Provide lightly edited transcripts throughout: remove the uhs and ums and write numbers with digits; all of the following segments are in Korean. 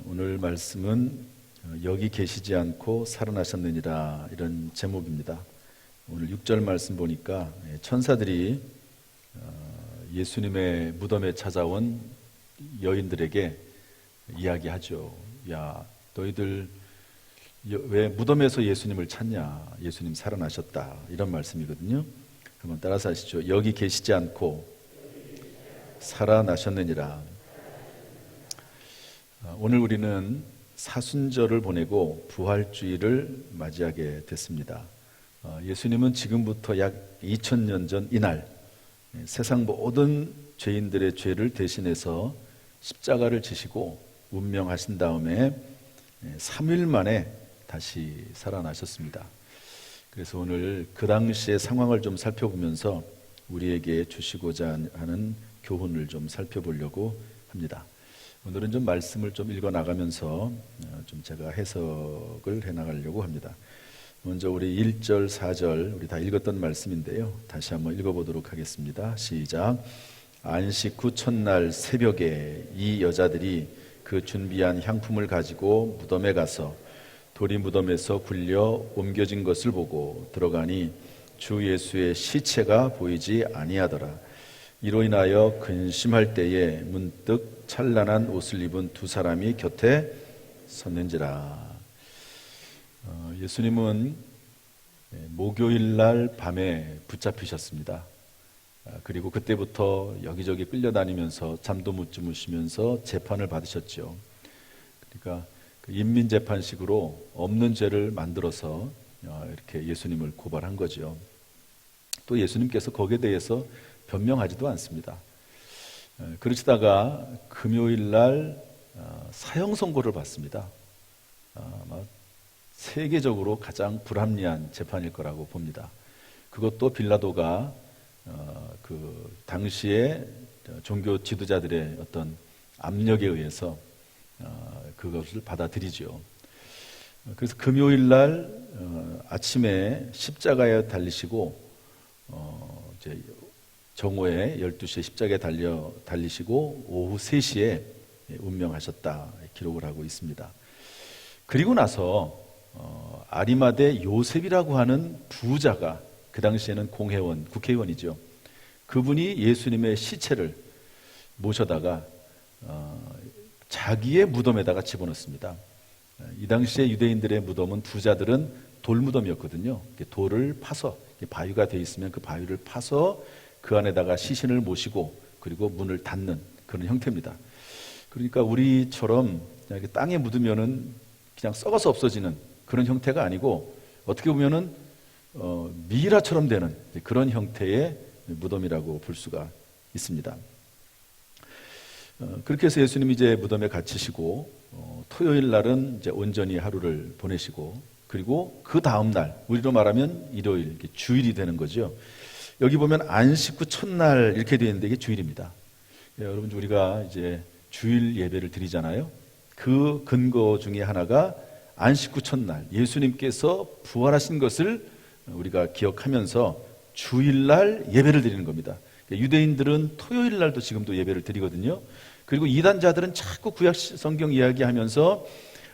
오늘 말씀은 여기 계시지 않고 살아나셨느니라 이런 제목입니다. 오늘 6절 말씀 보니까 천사들이 예수님의 무덤에 찾아온 여인들에게 이야기하죠. 야, 너희들 왜 무덤에서 예수님을 찾냐? 예수님 살아나셨다. 이런 말씀이거든요. 한번 따라서 하시죠. 여기 계시지 않고 살아나셨느니라. 오늘 우리는 사순절을 보내고 부활주의를 맞이하게 됐습니다. 예수님은 지금부터 약 2000년 전 이날 세상 모든 죄인들의 죄를 대신해서 십자가를 지시고 운명하신 다음에 3일 만에 다시 살아나셨습니다. 그래서 오늘 그 당시의 상황을 좀 살펴보면서 우리에게 주시고자 하는 교훈을 좀 살펴보려고 합니다. 오늘은 좀 말씀을 좀 읽어 나가면서 좀 제가 해석을 해 나가려고 합니다. 먼저 우리 1절, 4절 우리 다 읽었던 말씀인데요. 다시 한번 읽어보도록 하겠습니다. 시작. 안식 후 첫날 새벽에 이 여자들이 그 준비한 향품을 가지고 무덤에 가서 돌이 무덤에서 굴려 옮겨진 것을 보고 들어가니 주 예수의 시체가 보이지 아니하더라. 이로 인하여 근심할 때에 문득 찬란한 옷을 입은 두 사람이 곁에 섰는지라. 예수님은 목요일 날 밤에 붙잡히셨습니다. 그리고 그때부터 여기저기 끌려다니면서 잠도 못 주무시면서 재판을 받으셨죠. 그러니까 그 인민재판식으로 없는 죄를 만들어서 이렇게 예수님을 고발한 거죠. 또 예수님께서 거기에 대해서 변명하지도 않습니다. 그러시다가 금요일 날 사형 선고를 받습니다. 세계적으로 가장 불합리한 재판일 거라고 봅니다. 그것도 빌라도가 그 당시에 종교 지도자들의 어떤 압력에 의해서 그것을 받아들이죠. 그래서 금요일 날 아침에 십자가에 달리시고 이제 정오에 12시에 십자가에 달리시고 오후 3시에 운명하셨다 기록을 하고 있습니다. 그리고 나서 아리마대 요셉이라고 하는 부자가 그 당시에는 공회원, 국회의원이죠. 그분이 예수님의 시체를 모셔다가 자기의 무덤에다가 집어넣습니다. 이 당시에 유대인들의 무덤은 부자들은 돌무덤이었거든요. 돌을 파서 바위가 되어 있으면 그 바위를 파서 그 안에다가 시신을 모시고 그리고 문을 닫는 그런 형태입니다. 그러니까 우리처럼 그냥 땅에 묻으면은 그냥 썩어서 없어지는 그런 형태가 아니고 어떻게 보면은 미이라처럼 되는 그런 형태의 무덤이라고 볼 수가 있습니다. 그렇게 해서 예수님이 이제 무덤에 갇히시고 토요일 날은 이제 온전히 하루를 보내시고 그리고 그 다음 날 우리로 말하면 일요일 주일이 되는 거죠. 여기 보면 안식 후 첫날 이렇게 되어 있는데 이게 주일입니다. 여러분 우리가 이제 주일 예배를 드리잖아요. 그 근거 중에 하나가 안식 후 첫날 예수님께서 부활하신 것을 우리가 기억하면서 주일날 예배를 드리는 겁니다. 유대인들은 토요일 날도 지금도 예배를 드리거든요. 그리고 이단자들은 자꾸 구약 성경 이야기하면서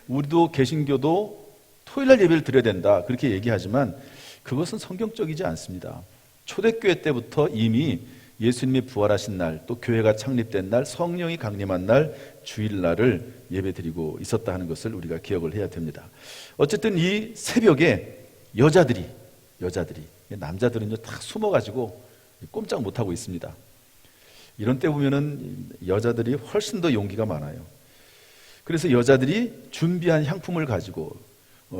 우리도 개신교도 토요일날 예배를 드려야 된다 그렇게 얘기하지만 그것은 성경적이지 않습니다. 초대교회 때부터 이미 예수님이 부활하신 날, 또 교회가 창립된 날, 성령이 강림한 날, 주일날을 예배드리고 있었다 하는 것을 우리가 기억을 해야 됩니다. 어쨌든 이 새벽에 여자들이 남자들은요 다 숨어가지고 꼼짝 못하고 있습니다. 이런 때 보면은 여자들이 훨씬 더 용기가 많아요. 그래서 여자들이 준비한 향품을 가지고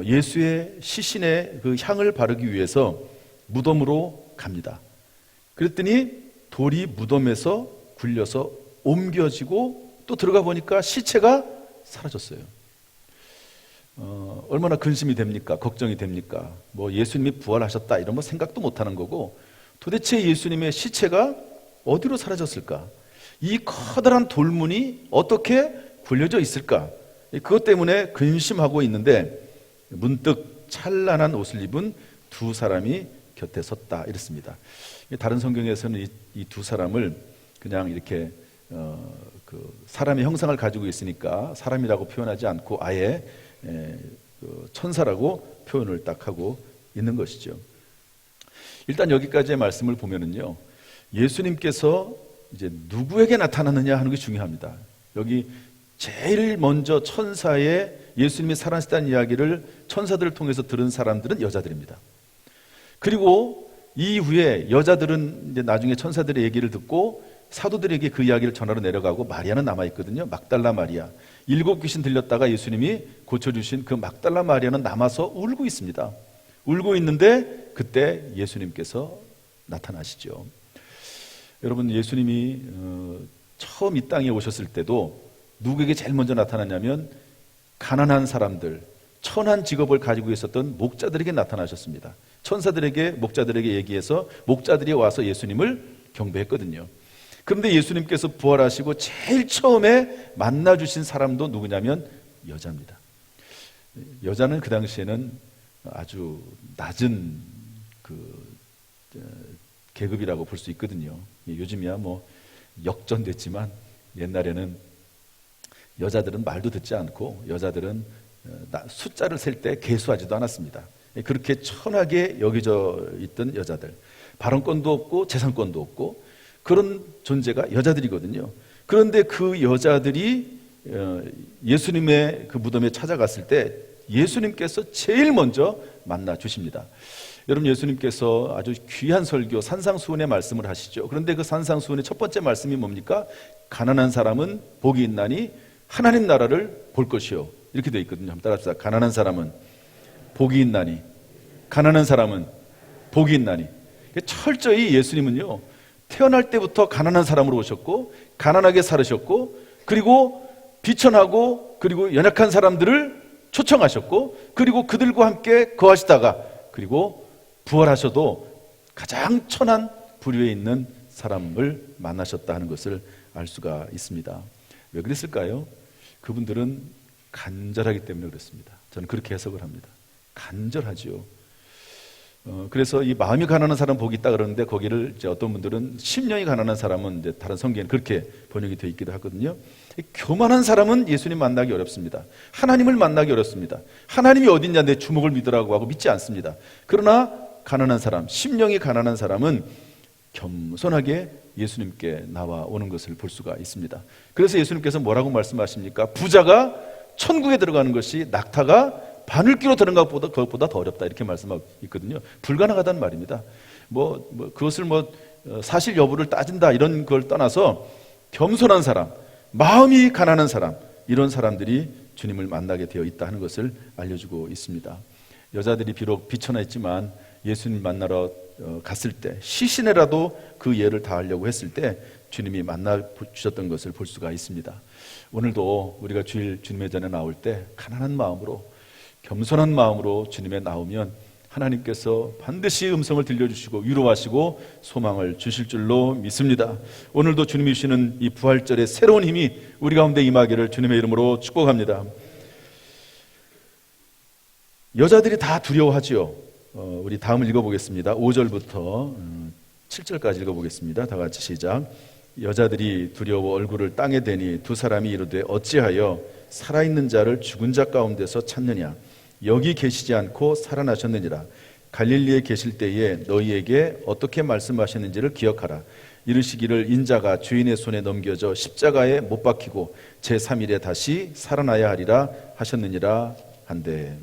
예수의 시신에 그 향을 바르기 위해서 무덤으로 갑니다. 그랬더니 돌이 무덤에서 굴려서 옮겨지고 또 들어가 보니까 시체가 사라졌어요. 얼마나 근심이 됩니까? 걱정이 됩니까? 뭐 예수님이 부활하셨다 이런 거 생각도 못하는 거고 도대체 예수님의 시체가 어디로 사라졌을까? 이 커다란 돌문이 어떻게 굴려져 있을까? 그것 때문에 근심하고 있는데 문득 찬란한 옷을 입은 두 사람이 곁에 섰다 이랬습니다. 다른 성경에서는 이 두 사람을 그냥 이렇게 사람의 형상을 가지고 있으니까 사람이라고 표현하지 않고 아예 천사라고 표현을 딱 하고 있는 것이죠. 일단 여기까지의 말씀을 보면은요, 예수님께서 이제 누구에게 나타나느냐 하는 게 중요합니다. 여기 제일 먼저 천사의 예수님이 살아나셨다는 이야기를 천사들을 통해서 들은 사람들은 여자들입니다. 그리고 이후에 여자들은 이제 나중에 천사들의 얘기를 듣고 사도들에게 그 이야기를 전하러 내려가고 마리아는 남아있거든요. 막달라 마리아. 7 귀신 들렸다가 예수님이 고쳐주신 그 막달라 마리아는 남아서 울고 있습니다. 울고 있는데 그때 예수님께서 나타나시죠. 여러분, 예수님이 처음 이 땅에 오셨을 때도 누구에게 제일 먼저 나타났냐면 가난한 사람들, 천한 직업을 가지고 있었던 목자들에게 나타나셨습니다. 천사들에게, 목자들에게 얘기해서 목자들이 와서 예수님을 경배했거든요. 그런데 예수님께서 부활하시고 제일 처음에 만나주신 사람도 누구냐면 여자입니다. 여자는 그 당시에는 아주 낮은 계급이라고 볼 수 있거든요. 요즘이야 뭐 역전됐지만 옛날에는 여자들은 말도 듣지 않고 여자들은 숫자를 셀 때 계수하지도 않았습니다. 그렇게 천하게 여겨져 있던 여자들, 발언권도 없고 재산권도 없고 그런 존재가 여자들이거든요. 그런데 그 여자들이 예수님의 그 무덤에 찾아갔을 때 예수님께서 제일 먼저 만나 주십니다. 여러분, 예수님께서 아주 귀한 설교 산상수훈의 말씀을 하시죠. 그런데 그 산상수훈의 첫 번째 말씀이 뭡니까? 가난한 사람은 복이 있나니 하나님 나라를 볼 것이요. 이렇게 되어 있거든요. 한번 따라합시다. 가난한 사람은 복이 있나니, 가난한 사람은 복이 있나니. 철저히 예수님은요, 태어날 때부터 가난한 사람으로 오셨고 가난하게 살으셨고 그리고 비천하고 그리고 연약한 사람들을 초청하셨고 그리고 그들과 함께 거하시다가 그리고 부활하셔도 가장 천한 부류에 있는 사람을 만나셨다 하는 것을 알 수가 있습니다. 왜 그랬을까요? 그분들은 간절하기 때문에 그렇습니다. 저는 그렇게 해석을 합니다. 간절하지요. 그래서 이 마음이 가난한 사람 복이 있다 그러는데 거기를 이제 어떤 분들은 심령이 가난한 사람은 이제 다른 성경에는 그렇게 번역이 되어 있기도 하거든요. 교만한 사람은 예수님 만나기 어렵습니다. 하나님을 만나기 어렵습니다. 하나님이 어딨냐 내 주먹을 믿으라고 하고 믿지 않습니다. 그러나 가난한 사람, 심령이 가난한 사람은 겸손하게 예수님께 나와 오는 것을 볼 수가 있습니다. 그래서 예수님께서 뭐라고 말씀하십니까? 부자가 천국에 들어가는 것이 낙타가 바늘귀로 들어간 것보다 더 어렵다 이렇게 말씀하고 있거든요. 불가능하다는 말입니다. 그것을 사실 여부를 따진다 이런 걸 떠나서 겸손한 사람, 마음이 가난한 사람, 이런 사람들이 주님을 만나게 되어 있다 하는 것을 알려주고 있습니다. 여자들이 비록 비천했지만 예수님 만나러 갔을 때 시신에라도 그 예를 다하려고 했을 때 주님이 만나 주셨던 것을 볼 수가 있습니다. 오늘도 우리가 주님의 전에 나올 때 가난한 마음으로 겸손한 마음으로 주님에 나오면 하나님께서 반드시 음성을 들려주시고 위로하시고 소망을 주실 줄로 믿습니다. 오늘도 주님이 주시는 이 부활절의 새로운 힘이 우리 가운데 임하기를 주님의 이름으로 축복합니다. 여자들이 다 두려워하지요. 우리 다음을 읽어보겠습니다. 5절부터 7절까지 읽어보겠습니다. 다 같이 시작. 여자들이 두려워 얼굴을 땅에 대니 두 사람이 이르되 어찌하여 살아있는 자를 죽은 자 가운데서 찾느냐? 여기 계시지 않고 살아나셨느니라. 갈릴리에 계실 때에 너희에게 어떻게 말씀하셨는지를 기억하라. 이르시기를 인자가 주인의 손에 넘겨져 십자가에 못 박히고 제3일에 다시 살아나야 하리라 하셨느니라 한데.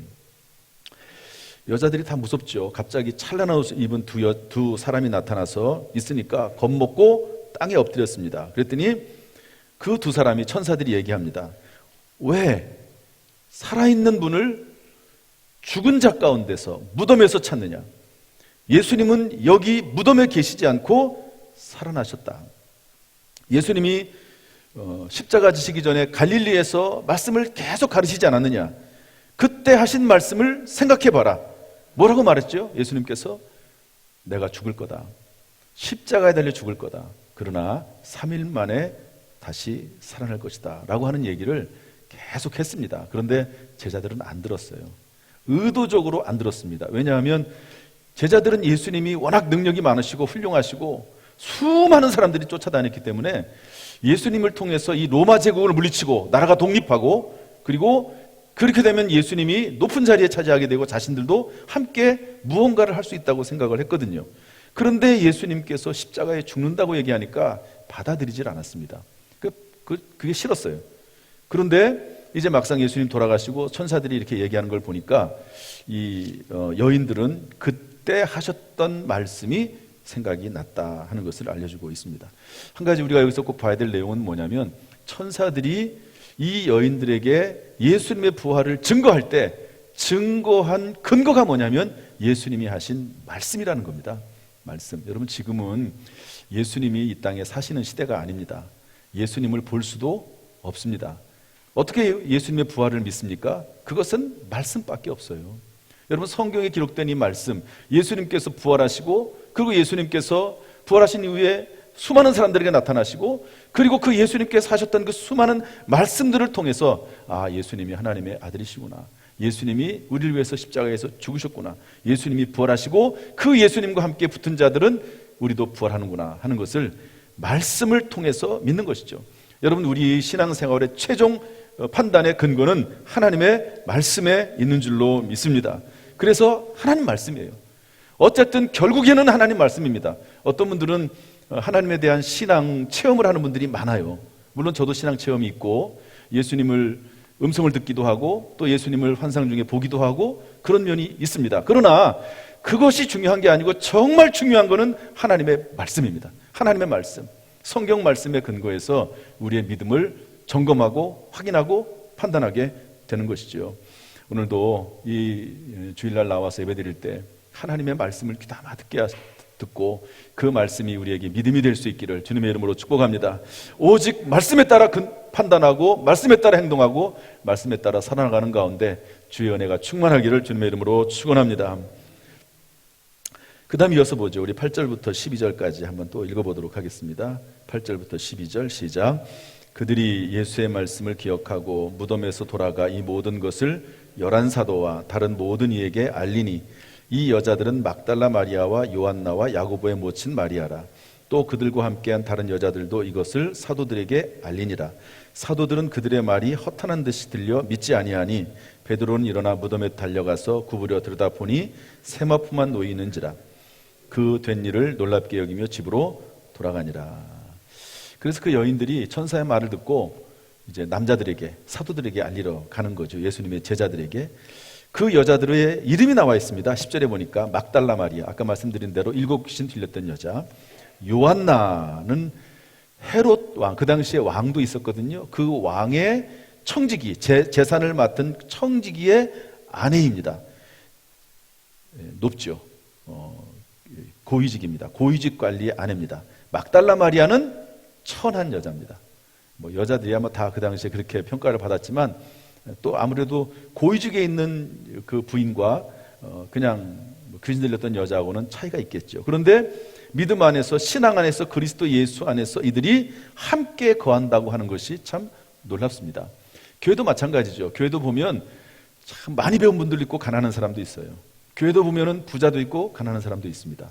여자들이 다 무섭죠. 갑자기 찬란한 옷을 입은 두 사람이 나타나서 있으니까 겁먹고 땅에 엎드렸습니다. 그랬더니 그 두 사람이 천사들이 얘기합니다. 왜 살아있는 분을 죽은 자 가운데서 무덤에서 찾느냐? 예수님은 여기 무덤에 계시지 않고 살아나셨다. 예수님이 십자가 지시기 전에 갈릴리에서 말씀을 계속 가르치지 않았느냐? 그때 하신 말씀을 생각해봐라. 뭐라고 말했죠? 예수님께서 내가 죽을 거다. 십자가에 달려 죽을 거다. 그러나 3일 만에 다시 살아날 것이다 라고 하는 얘기를 계속 했습니다. 그런데 제자들은 안 들었어요. 의도적으로 안 들었습니다. 왜냐하면 제자들은 예수님이 워낙 능력이 많으시고 훌륭하시고 수많은 사람들이 쫓아다녔기 때문에 예수님을 통해서 이 로마 제국을 물리치고 나라가 독립하고, 그리고 그렇게 되면 예수님이 높은 자리에 차지하게 되고 자신들도 함께 무언가를 할 수 있다고 생각을 했거든요. 그런데 예수님께서 십자가에 죽는다고 얘기하니까 받아들이질 않았습니다. 그게 싫었어요. 그런데 이제 막상 예수님 돌아가시고 천사들이 이렇게 얘기하는 걸 보니까 이 여인들은 그때 하셨던 말씀이 생각이 났다 하는 것을 알려주고 있습니다. 한 가지 우리가 여기서 꼭 봐야 될 내용은 뭐냐면, 천사들이 이 여인들에게 예수님의 부활을 증거할 때 증거한 근거가 뭐냐면 예수님이 하신 말씀이라는 겁니다. 말씀. 여러분, 지금은 예수님이 이 땅에 사시는 시대가 아닙니다. 예수님을 볼 수도 없습니다. 어떻게 예수님의 부활을 믿습니까? 그것은 말씀밖에 없어요. 여러분, 성경에 기록된 이 말씀, 예수님께서 부활하시고, 그리고 예수님께서 부활하신 이후에 수많은 사람들에게 나타나시고, 그리고 그 예수님께서 하셨던 그 수많은 말씀들을 통해서 예수님이 하나님의 아들이시구나, 예수님이 우리를 위해서 십자가에서 죽으셨구나, 예수님이 부활하시고 그 예수님과 함께 붙은 자들은 우리도 부활하는구나 하는 것을 말씀을 통해서 믿는 것이죠. 여러분, 우리 신앙생활의 최종 판단의 근거는 하나님의 말씀에 있는 줄로 믿습니다. 그래서 하나님 말씀이에요. 어쨌든 결국에는 하나님 말씀입니다. 어떤 분들은 하나님에 대한 신앙 체험을 하는 분들이 많아요. 물론 저도 신앙 체험이 있고 예수님을 음성을 듣기도 하고 또 예수님을 환상 중에 보기도 하고 그런 면이 있습니다. 그러나 그것이 중요한 게 아니고 정말 중요한 것은 하나님의 말씀입니다. 하나님의 말씀, 성경 말씀에 근거해서 우리의 믿음을 점검하고 확인하고 판단하게 되는 것이죠. 오늘도 이 주일날 나와서 예배드릴 때 하나님의 말씀을 귀담아 듣고 그 말씀이 우리에게 믿음이 될 수 있기를 주님의 이름으로 축복합니다. 오직 말씀에 따라 판단하고 말씀에 따라 행동하고 말씀에 따라 살아가는 가운데 주의 은혜가 충만하기를 주님의 이름으로 축원합니다. 그 다음 이어서 보죠. 우리 8절부터 12절까지 한번 또 읽어보도록 하겠습니다. 8절부터 12절 시작. 그들이 예수의 말씀을 기억하고 무덤에서 돌아가 이 모든 것을 11사도와 다른 모든 이에게 알리니 이 여자들은 막달라 마리아와 요한나와 야고보의 모친 마리아라. 또 그들과 함께한 다른 여자들도 이것을 사도들에게 알리니라. 사도들은 그들의 말이 허탄한 듯이 들려 믿지 아니하니 베드로는 일어나 무덤에 달려가서 구부려 들여다보니 세마포만 놓여 있는지라. 그 된 일을 놀랍게 여기며 집으로 돌아가니라. 그래서 그 여인들이 천사의 말을 듣고 이제 남자들에게, 사도들에게 알리러 가는 거죠. 예수님의 제자들에게. 그 여자들의 이름이 나와 있습니다. 10절에 보니까 막달라 마리아, 아까 말씀드린 대로 7 귀신 들렸던 여자, 요한나는 헤롯 왕, 그 당시에 왕도 있었거든요. 그 왕의 청지기, 재산을 맡은 청지기의 아내입니다. 높죠. 고위직입니다. 고위직 관리의 아내입니다. 막달라 마리아는 천한 여자입니다. 여자들이 아마 다 그 당시에 그렇게 평가를 받았지만 또 아무래도 고위직에 있는 그 부인과 그냥 귀신 들렸던 여자하고는 차이가 있겠죠. 그런데 믿음 안에서, 신앙 안에서, 그리스도 예수 안에서 이들이 함께 거한다고 하는 것이 참 놀랍습니다. 교회도 마찬가지죠. 교회도 보면 참 많이 배운 분들도 있고 가난한 사람도 있어요. 교회도 보면은 부자도 있고 가난한 사람도 있습니다.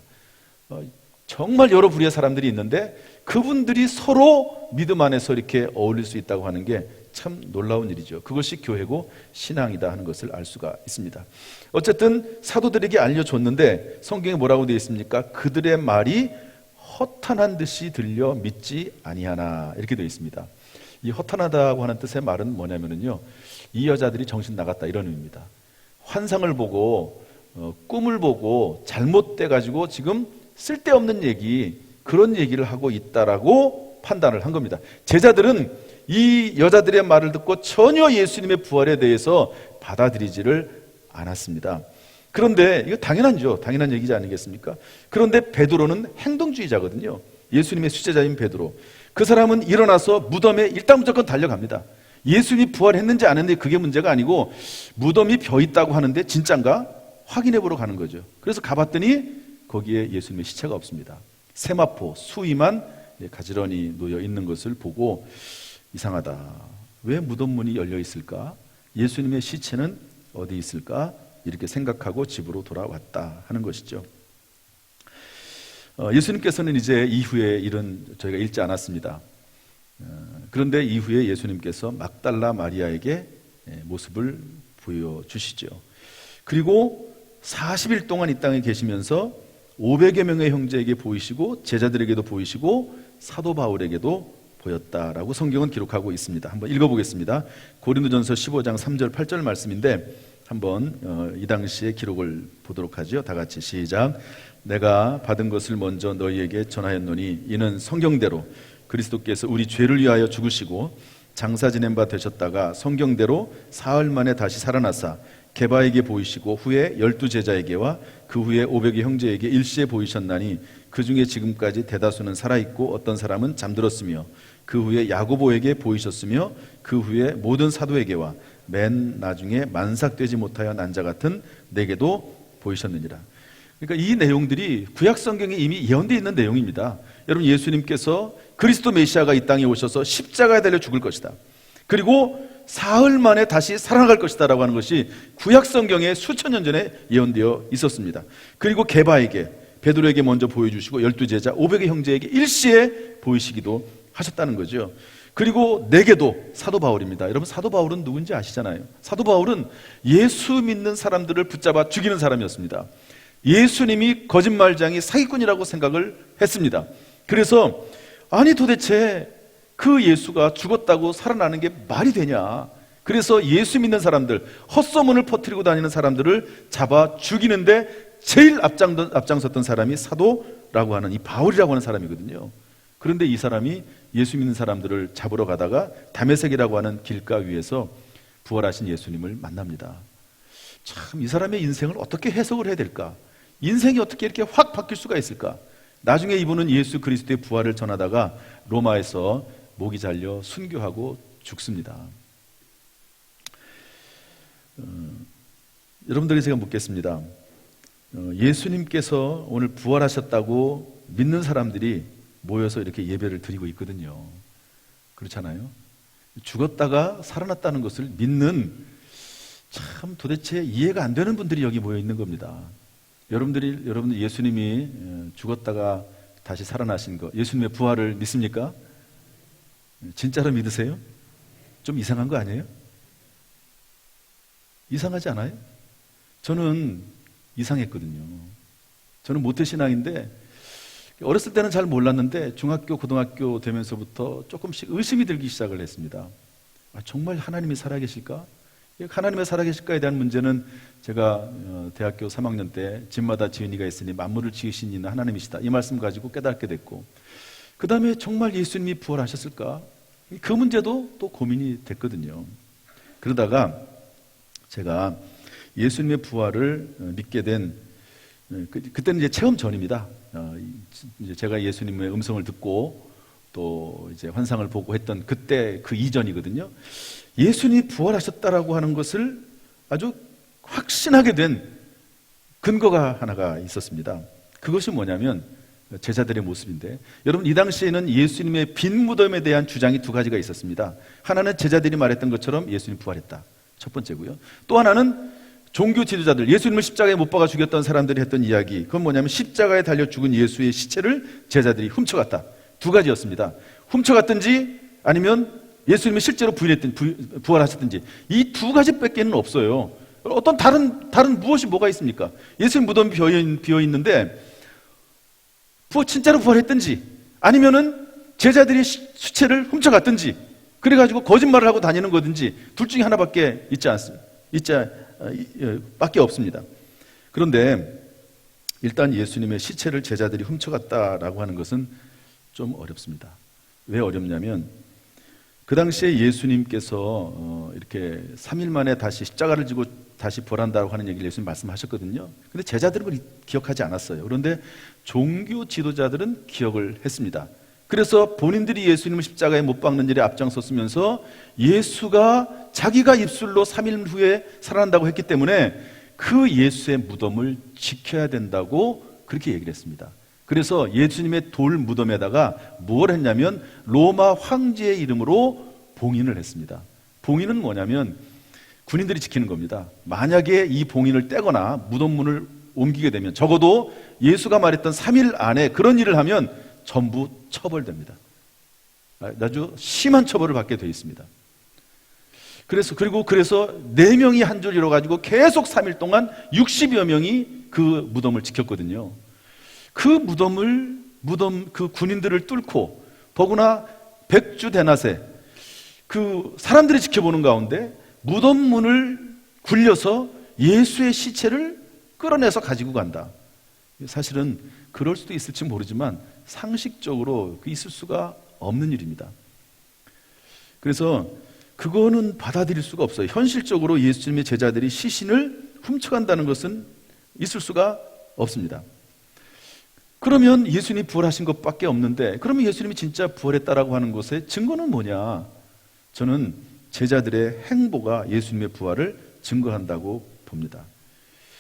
정말 여러 부류의 사람들이 있는데 그분들이 서로 믿음 안에서 이렇게 어울릴 수 있다고 하는 게 참 놀라운 일이죠. 그것이 교회고 신앙이다 하는 것을 알 수가 있습니다. 어쨌든 사도들에게 알려줬는데 성경에 뭐라고 되어 있습니까? 그들의 말이 허탄한 듯이 들려 믿지 아니하나, 이렇게 되어 있습니다. 이 허탄하다고 하는 뜻의 말은 뭐냐면요, 이 여자들이 정신 나갔다 이런 의미입니다. 환상을 보고 꿈을 보고 잘못돼 가지고 지금 쓸데없는 얘기, 그런 얘기를 하고 있다라고 판단을 한 겁니다. 제자들은 이 여자들의 말을 듣고 전혀 예수님의 부활에 대해서 받아들이지를 않았습니다. 그런데 이거 당연하죠. 당연한 얘기지 아니겠습니까? 그런데 베드로는 행동주의자거든요. 예수님의 수제자인 베드로. 그 사람은 일어나서 무덤에 일단 무조건 달려갑니다. 예수님이 부활했는지 안 했는지 그게 문제가 아니고 무덤이 벼 있다고 하는데 진짠가 확인해 보러 가는 거죠. 그래서 가봤더니 거기에 예수님의 시체가 없습니다. 세마포, 수위만 가지런히 놓여 있는 것을 보고 이상하다. 왜 무덤 문이 열려 있을까? 예수님의 시체는 어디 있을까? 이렇게 생각하고 집으로 돌아왔다 하는 것이죠. 예수님께서는 이제 이후의 일은 저희가 읽지 않았습니다. 그런데 이후에 예수님께서 막달라 마리아에게 모습을 보여주시죠. 그리고 40일 동안 이 땅에 계시면서 500여 명의 형제에게 보이시고 제자들에게도 보이시고 사도 바울에게도 보였다라고 성경은 기록하고 있습니다. 한번 읽어보겠습니다. 고린도전서 15장 3절 8절 말씀인데 한번 이 당시의 기록을 보도록 하죠. 다 같이 시작. 내가 받은 것을 먼저 너희에게 전하였노니 이는 성경대로 그리스도께서 우리 죄를 위하여 죽으시고 장사 지낸 바 되셨다가 성경대로 사흘 만에 다시 살아나사 게바에게 보이시고 후에 12제자에게와 그 후에 500의 형제에게 일시에 보이셨나니 그 중에 지금까지 대다수는 살아있고 어떤 사람은 잠들었으며 그 후에 야고보에게 보이셨으며 그 후에 모든 사도에게와 맨 나중에 만삭되지 못하여 난 자 같은 내게도 보이셨느니라. 그러니까 이 내용들이 구약 성경에 이미 예언되어 있는 내용입니다. 여러분, 예수님께서 그리스도 메시아가 이 땅에 오셔서 십자가에 달려 죽을 것이다, 그리고 사흘 만에 다시 살아날 것이다 라고 하는 것이 구약 성경에 수천 년 전에 예언되어 있었습니다. 그리고 게바에게, 베드로에게 먼저 보여주시고 12제자 500의 형제에게 일시에 보이시기도 하셨다는 거죠. 그리고 내게도, 사도 바울입니다. 여러분, 사도 바울은 누군지 아시잖아요. 사도 바울은 예수 믿는 사람들을 붙잡아 죽이는 사람이었습니다. 예수님이 거짓말장이 사기꾼이라고 생각을 했습니다. 그래서 아니 도대체 그 예수가 죽었다고 살아나는 게 말이 되냐, 그래서 예수 믿는 사람들, 헛소문을 퍼뜨리고 다니는 사람들을 잡아 죽이는데 제일 앞장섰던 사람이 사도라고 하는 이 바울이라고 하는 사람이거든요. 그런데 이 사람이 예수 믿는 사람들을 잡으러 가다가 다메섹이라고 하는 길가 위에서 부활하신 예수님을 만납니다. 참, 이 사람의 인생을 어떻게 해석을 해야 될까? 인생이 어떻게 이렇게 확 바뀔 수가 있을까? 나중에 이분은 예수 그리스도의 부활을 전하다가 로마에서 목이 잘려 순교하고 죽습니다. 여러분들에게 제가 묻겠습니다. 예수님께서 오늘 부활하셨다고 믿는 사람들이 모여서 이렇게 예배를 드리고 있거든요. 그렇잖아요. 죽었다가 살아났다는 것을 믿는, 참 도대체 이해가 안 되는 분들이 여기 모여 있는 겁니다. 여러분들 예수님이 죽었다가 다시 살아나신 거, 예수님의 부활을 믿습니까? 진짜로 믿으세요? 좀 이상한 거 아니에요? 이상하지 않아요? 저는 이상했거든요. 저는 모태신앙인데 어렸을 때는 잘 몰랐는데 중학교, 고등학교 되면서부터 조금씩 의심이 들기 시작을 했습니다. 정말 하나님이 살아계실까? 하나님의 살아계실까에 대한 문제는 제가 대학교 3학년 때 집마다 지은이가 있으니 만물을 지으신 이는 하나님이시다, 이 말씀 가지고 깨닫게 됐고, 그 다음에 정말 예수님이 부활하셨을까? 그 문제도 또 고민이 됐거든요. 그러다가 제가 예수님의 부활을 믿게 된 그때는 이제 체험 전입니다. 이제 제가 예수님의 음성을 듣고 또 이제 환상을 보고 했던 그때 그 이전이거든요. 예수님이 부활하셨다라고 하는 것을 아주 확신하게 된 근거가 하나가 있었습니다. 그것이 뭐냐면 제자들의 모습인데, 여러분, 이 당시에는 예수님의 빈 무덤에 대한 주장이 두 가지가 있었습니다. 하나는 제자들이 말했던 것처럼 예수님 부활했다, 첫 번째고요. 또 하나는 종교 지도자들, 예수님을 십자가에 못 박아 죽였던 사람들이 했던 이야기, 그건 뭐냐면 십자가에 달려 죽은 예수의 시체를 제자들이 훔쳐갔다, 두 가지였습니다. 훔쳐갔든지 아니면 예수님이 실제로 부활하셨든지, 이 두 가지밖에는 없어요. 어떤 다른 무엇이 뭐가 있습니까? 예수님 무덤이 비어 있는데 진짜로 부활했든지 아니면은 제자들이 수체를 훔쳐갔든지 그래가지고 거짓말을 하고 다니는 거든지 둘 중에 하나밖에 밖에 없습니다. 그런데 일단 예수님의 시체를 제자들이 훔쳐갔다라고 하는 것은 좀 어렵습니다. 왜 어렵냐면 그 당시에 예수님께서 이렇게 3일 만에 다시 십자가를 지고 다시 부활한다고 하는 얘기를 예수님 말씀하셨거든요. 근데 제자들은 그걸 기억하지 않았어요. 그런데 종교 지도자들은 기억을 했습니다. 그래서 본인들이 예수님을 십자가에 못 박는 일에 앞장섰으면서 예수가 자기가 입술로 3일 후에 살아난다고 했기 때문에 그 예수의 무덤을 지켜야 된다고 그렇게 얘기를 했습니다. 그래서 예수님의 돌 무덤에다가 뭘 했냐면 로마 황제의 이름으로 봉인을 했습니다. 봉인은 뭐냐면 군인들이 지키는 겁니다. 만약에 이 봉인을 떼거나 무덤문을 옮기게 되면 적어도 예수가 말했던 3일 안에 그런 일을 하면 전부 처벌됩니다. 아주 심한 처벌을 받게 되어 있습니다. 그래서 4명이 한 줄 이뤄가지고 계속 3일 동안 60여 명이 그 무덤을 지켰거든요. 그 그 군인들을 뚫고 더구나 백주 대낮에 그 사람들이 지켜보는 가운데 무덤 문을 굴려서 예수의 시체를 끌어내서 가지고 간다. 사실은 그럴 수도 있을지 모르지만 상식적으로 있을 수가 없는 일입니다. 그래서 그거는 받아들일 수가 없어요. 현실적으로 예수님의 제자들이 시신을 훔쳐간다는 것은 있을 수가 없습니다. 그러면 예수님이 부활하신 것밖에 없는데, 그러면 예수님이 진짜 부활했다라고 하는 것의 증거는 뭐냐? 저는 제자들의 행보가 예수님의 부활을 증거한다고 봅니다.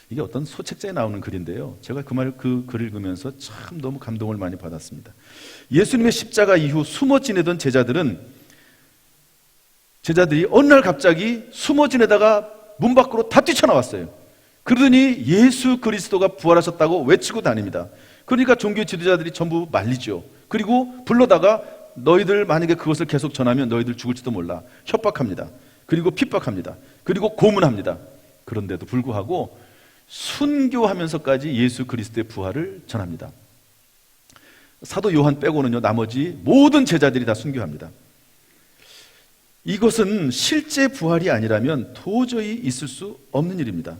이게 어떤 소책자에 나오는 글인데요, 제가 그 글을 읽으면서 참 너무 감동을 많이 받았습니다. 예수님의 십자가 이후 숨어 지내던 제자들이 어느 날 갑자기 숨어 지내다가 문 밖으로 다 뛰쳐나왔어요. 그러더니 예수 그리스도가 부활하셨다고 외치고 다닙니다. 그러니까 종교 지도자들이 전부 말리죠. 그리고 불러다가 너희들 만약에 그것을 계속 전하면 너희들 죽을지도 몰라 협박합니다. 그리고 핍박합니다. 그리고 고문합니다. 그런데도 불구하고 순교하면서까지 예수 그리스도의 부활을 전합니다. 사도 요한 빼고는요, 나머지 모든 제자들이 다 순교합니다. 이것은 실제 부활이 아니라면 도저히 있을 수 없는 일입니다.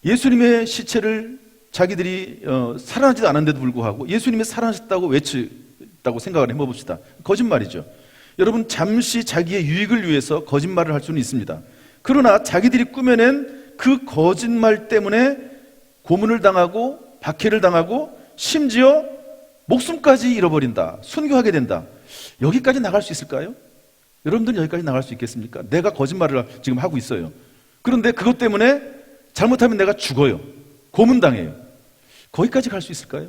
예수님의 시체를 자기들이 살아나지도 않았는데도 불구하고 예수님이 살아나셨다고 외쳤다고 생각을 해봅시다. 거짓말이죠. 여러분, 잠시 자기의 유익을 위해서 거짓말을 할 수는 있습니다. 그러나 자기들이 꾸며낸 그 거짓말 때문에 고문을 당하고 박해를 당하고 심지어 목숨까지 잃어버린다, 순교하게 된다. 여기까지 나갈 수 있을까요? 여러분들은 여기까지 나갈 수 있겠습니까? 내가 거짓말을 지금 하고 있어요. 그런데 그것 때문에 잘못하면 내가 죽어요. 고문당해요. 거기까지 갈 수 있을까요?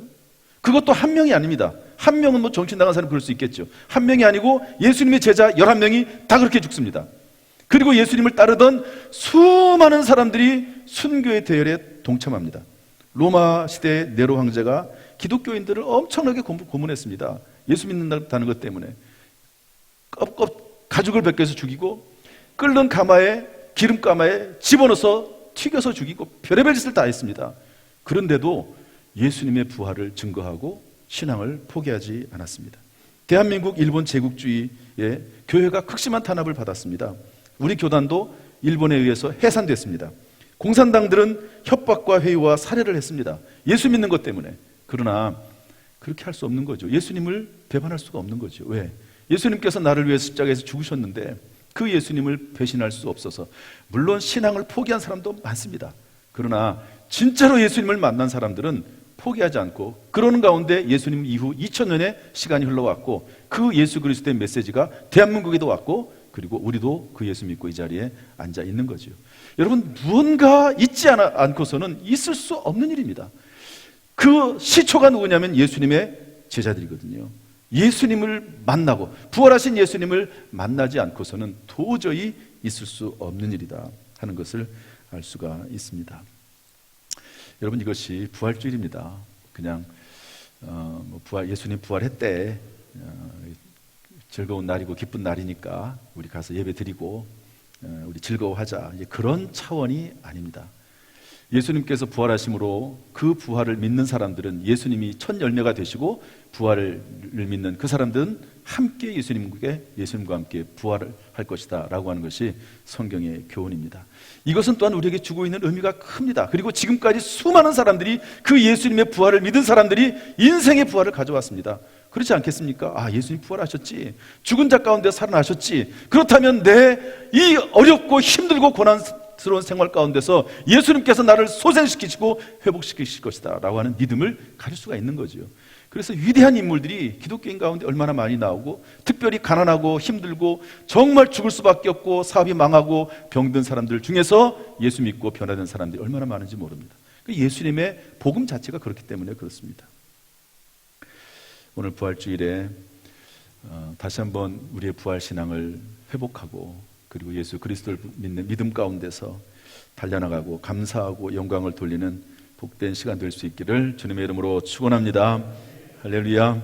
그것도 한 명이 아닙니다. 한 명은 뭐 정신 나간 사람 그럴 수 있겠죠. 한 명이 아니고 예수님의 제자 11명이 다 그렇게 죽습니다. 그리고 예수님을 따르던 수많은 사람들이 순교의 대열에 동참합니다. 로마 시대의 네로 황제가 기독교인들을 엄청나게 고문했습니다. 예수 믿는다는 것 때문에 가죽을 벗겨서 죽이고, 끓는 가마에, 기름 가마에 집어넣어서 튀겨서 죽이고 별의별 짓을 다 했습니다. 그런데도 예수님의 부활을 증거하고 신앙을 포기하지 않았습니다. 대한민국 일본 제국주의에 교회가 극심한 탄압을 받았습니다. 우리 교단도 일본에 의해서 해산됐습니다. 공산당들은 협박과 회유와 살해를 했습니다. 예수 믿는 것 때문에. 그러나 그렇게 할 수 없는 거죠. 예수님을 배반할 수가 없는 거죠. 왜? 예수님께서 나를 위해서 십자가에서 죽으셨는데 그 예수님을 배신할 수 없어서. 물론 신앙을 포기한 사람도 많습니다. 그러나 진짜로 예수님을 만난 사람들은 포기하지 않고, 그러는 가운데 예수님 이후 2000년의 시간이 흘러왔고 그 예수 그리스도의 메시지가 대한민국에도 왔고, 그리고 우리도 그 예수 믿고 이 자리에 앉아 있는 거죠. 여러분, 무언가 있지 않고서는 있을 수 없는 일입니다. 그 시초가 누구냐면 예수님의 제자들이거든요. 예수님을 만나고 부활하신 예수님을 만나지 않고서는 도저히 있을 수 없는 일이다 하는 것을 알 수가 있습니다. 여러분, 이것이 부활주일입니다. 그냥 예수님 부활했대, 즐거운 날이고 기쁜 날이니까 우리 가서 예배 드리고 우리 즐거워하자, 그런 차원이 아닙니다. 예수님께서 부활하심으로 그 부활을 믿는 사람들은 예수님이 첫 열매가 되시고, 부활을 믿는 그 사람들은 함께 예수님과 함께 부활을 할 것이다 라고 하는 것이 성경의 교훈입니다. 이것은 또한 우리에게 주고 있는 의미가 큽니다. 그리고 지금까지 수많은 사람들이, 그 예수님의 부활을 믿은 사람들이 인생의 부활을 가져왔습니다. 그렇지 않겠습니까? 예수님 부활하셨지, 죽은 자 가운데 살아나셨지, 그렇다면 내 이 어렵고 힘들고 고난스러운 생활 가운데서 예수님께서 나를 소생시키시고 회복시키실 것이다 라고 하는 믿음을 가질 수가 있는 거죠. 그래서 위대한 인물들이 기독교인 가운데 얼마나 많이 나오고, 특별히 가난하고 힘들고 정말 죽을 수밖에 없고 사업이 망하고 병든 사람들 중에서 예수 믿고 변화된 사람들이 얼마나 많은지 모릅니다. 예수님의 복음 자체가 그렇기 때문에 그렇습니다. 오늘 부활주일에 다시 한번 우리의 부활 신앙을 회복하고, 그리고 예수 그리스도를 믿는 믿음 가운데서 달려나가고 감사하고 영광을 돌리는 복된 시간 될 수 있기를 주님의 이름으로 축원합니다. 할렐루야.